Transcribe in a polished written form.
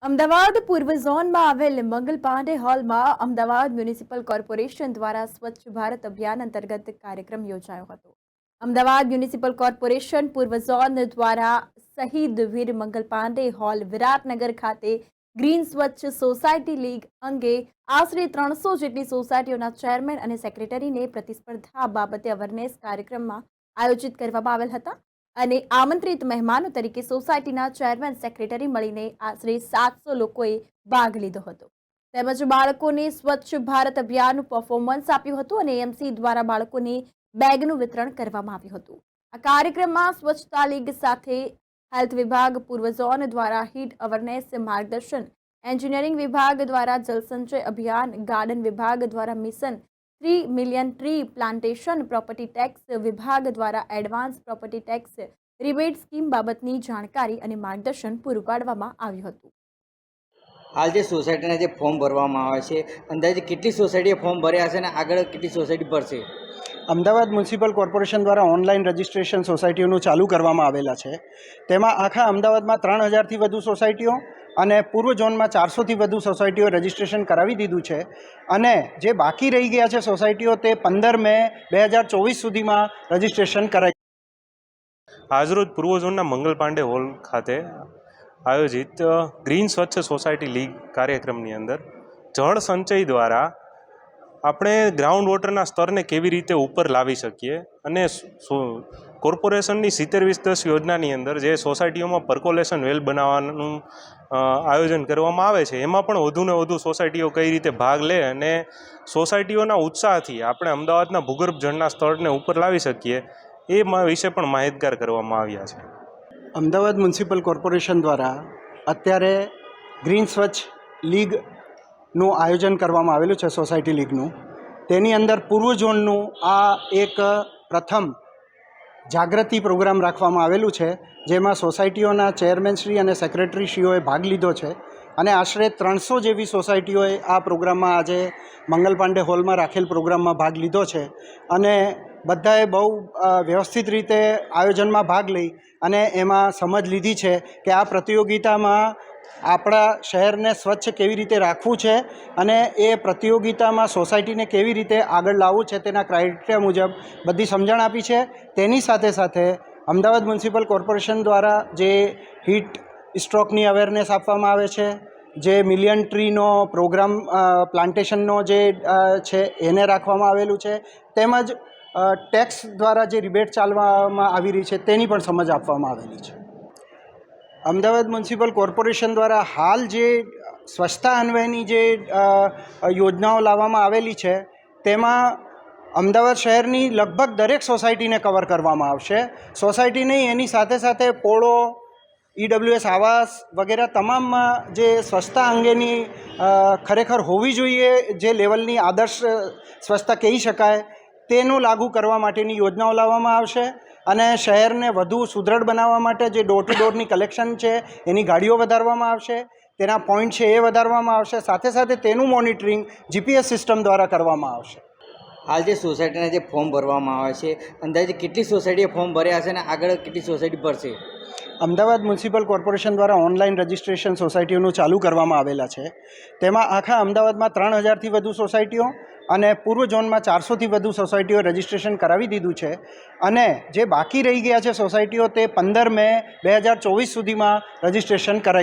અમદાવાદ પૂર્વ ઝોનમાં આવેલ મંગલ પાંડે હોલમાં અમદાવાદ મ્યુનિસિપલ કોર્પોરેશન દ્વારા સ્વચ્છ ભારત અભિયાન અંતર્ગત કાર્યક્રમ યોજાયો હતો। અમદાવાદ મ્યુનિસિપલ કોર્પોરેશન પૂર્વ ઝોન દ્વારા શહીદ વીર મંગલ પાંડે હોલ વિરાટનગર ખાતે ગ્રીન સ્વચ્છ સોસાયટી લીગ અંગે આશરે 300 જેટલી સોસાયટીઓના ચેરમેન અને સેક્રેટરીને પ્રતિસ્પર્ધા બાબતે અવેરનેસ કાર્યક્રમમાં આયોજિત કરવામાં આવેલ હતા અને આમંત્રિત મહેમાનો તરીકે સોસાયટીના ચેરમેન સેક્રેટરી મળીને આશરે 700 લોકોએ ભાગ લીધો હતો। તેમજ બાળકોને સ્વચ્છ ભારત અભિયાનનું પરફોર્મન્સ આપ્યું હતું અને એમસી દ્વારા બાળકોને બેગનું વિતરણ કરવામાં આવ્યું હતું। આ કાર્યક્રમમાં સ્વચ્છતા લીગ સાથે હેલ્થ વિભાગ પૂર્વ ઝોન દ્વારા હીટ અવેરનેસ માર્ગદર્શન, એન્જિનિયરિંગ વિભાગ દ્વારા જલસંચય અભિયાન, ગાર્ડન વિભાગ દ્વારા mission 3 million tree plantation, property tax વિભાગ દ્વારા advance property tax rebate scheme બાબતની જાણકારી અને માર્ગદર્શન પૂરું પાડવામાં આવ્યું હતું। હાલ જે સોસાયટીના જે ફોર્મ ભરવામાં આવે છે, અંદાજે કેટલી સોસાયટીએ ફોર્મ ભર્યા હશે અને આગળ કેટલી સોસાયટી ભરશે? અમદાવાદ મ્યુનિસિપલ કોર્પોરેશન દ્વારા ઓનલાઈન રજિસ્ટ્રેશન સોસાયટીઓનું ચાલુ કરવામાં આવેલા છે। તેમાં આખા અમદાવાદમાં 3000થી વધુ સોસાયટીઓ અને પૂર્વ ઝોનમાં 400થી વધુ સોસાયટીઓ રજિસ્ટ્રેશન કરાવી દીધું છે અને જે બાકી રહી ગયા છે સોસાયટીઓ તે 15 મે 2024 સુધીમાં રજિસ્ટ્રેશન કરાય। આજરોજ પૂર્વ ઝોનના મંગલ પાંડે હોલ ખાતે આયોજિત ગ્રીન સ્વચ્છ સોસાયટી લીગ કાર્યક્રમની અંદર જળ સંચય દ્વારા આપણે ગ્રાઉન્ડ વોટરના સ્તરને કેવી રીતે ઉપર લાવી શકીએ અને કોર્પોરેશનની 70-20-10 યોજનાની અંદર જે સોસાયટીઓમાં પર્કોલેશન વેલ બનાવવાનું આયોજન કરવામાં આવે છે, એમાં પણ વધુને વધુ સોસાયટીઓ કઈ રીતે ભાગ લે અને સોસાયટીઓના ઉત્સાહથી આપણે અમદાવાદના ભૂગર્ભ જળના સ્તરને ઉપર લાવી શકીએ એ વિશે પણ માહિતગાર કરવામાં આવ્યા છે। અમદાવાદ મ્યુનિસિપલ કોર્પોરેશન દ્વારા અત્યારે ગ્રીન સ્વચ્છ લીગનું આયોજન કરવામાં આવેલું છે સોસાયટી લીગનું। તેની અંદર પૂર્વ ઝોનનું આ એક પ્રથમ જાગૃતિ પ્રોગ્રામ રાખવામાં આવેલું છે, જેમાં સોસાયટીઓના ચેરમેનશ્રી અને સેક્રેટરીશ્રીઓએ ભાગ લીધો છે અને આશરે 300 જેવી સોસાયટીઓએ આ પ્રોગ્રામમાં આજે મંગલ પાંડે હોલમાં રાખેલ પ્રોગ્રામમાં ભાગ લીધો છે અને બધાએ બહુ વ્યવસ્થિત રીતે આયોજનમાં ભાગ લઈ અને એમાં સમજ લીધી છે કે આ પ્રતિયોગિતામાં આપણા શહેરને સ્વચ્છ કેવી રીતે રાખવું છે અને એ પ્રતિયોગિતામાં સોસાયટીને કેવી રીતે આગળ લાવવું છે તેના ક્રાઇટેરિયા મુજબ બધી સમજણ આપી છે। તેની સાથે સાથે અમદાવાદ મ્યુનિસિપલ કોર્પોરેશન દ્વારા જે હીટ સ્ટ્રોકની અવેરનેસ આપવામાં આવે છે, જે મિલિયન ટ્રીનો પ્રોગ્રામ પ્લાન્ટેશનનો જે છે એને રાખવામાં આવેલું છે, તેમજ ટેક્સ દ્વારા જે રિબેટ ચાલવામાં આવી રહી છે તેની પણ સમજ આપવામાં આવેલી છે। અમદાવાદ મ્યુનિસિપલ કોર્પોરેશન દ્વારા હાલ જે સ્વચ્છતા અન્વયની જે યોજનાઓ લાવવામાં આવેલી છે તેમાં અમદાવાદ શહેરની લગભગ દરેક સોસાયટીને કવર કરવામાં આવશે। સોસાયટી નહીં, એની સાથે સાથે પોળો, EWS આવાસ વગેરે તમામમાં જે સ્વચ્છતા અંગેની ખરેખર હોવી જોઈએ, જે લેવલની આદર્શ સ્વચ્છતા કહી શકાય તેનું લાગુ કરવા માટેની યોજનાઓ લાવવામાં આવશે અને શહેરને વધુ સુદૃઢ બનાવવા માટે જે ડોર ટુ ડોરની કલેક્શન છે એની ગાડીઓ વધારવામાં આવશે, તેના પોઈન્ટ છે એ વધારવામાં આવશે, સાથે સાથે તેનું મોનિટરિંગ GPS સિસ્ટમ દ્વારા કરવામાં આવશે। હાલ જે સોસાયટીના જે ફોર્મ ભરવામાં આવે છે, અંદાજે કેટલી સોસાયટીએ ફોર્મ ભર્યા હશે અને આગળ કેટલી સોસાયટી ભરશે? અમદાવાદ મ્યુનિસિપલ કોર્પોરેશન દ્વારા ઓનલાઈન રજિસ્ટ્રેશન સોસાયટીઓનું ચાલુ કરવામાં આવેલા છે। તેમાં આખા અમદાવાદમાં 3000થી વધુ સોસાયટીઓ અને પૂર્વ ઝોનમાં 400થી વધુ સોસાયટીઓ રજિસ્ટ્રેશન કરાવી દીધું છે અને જે બાકી રહી ગયા છે સોસાયટીઓ તે 15 મે 2024 સુધીમાં રજિસ્ટ્રેશન કરાય।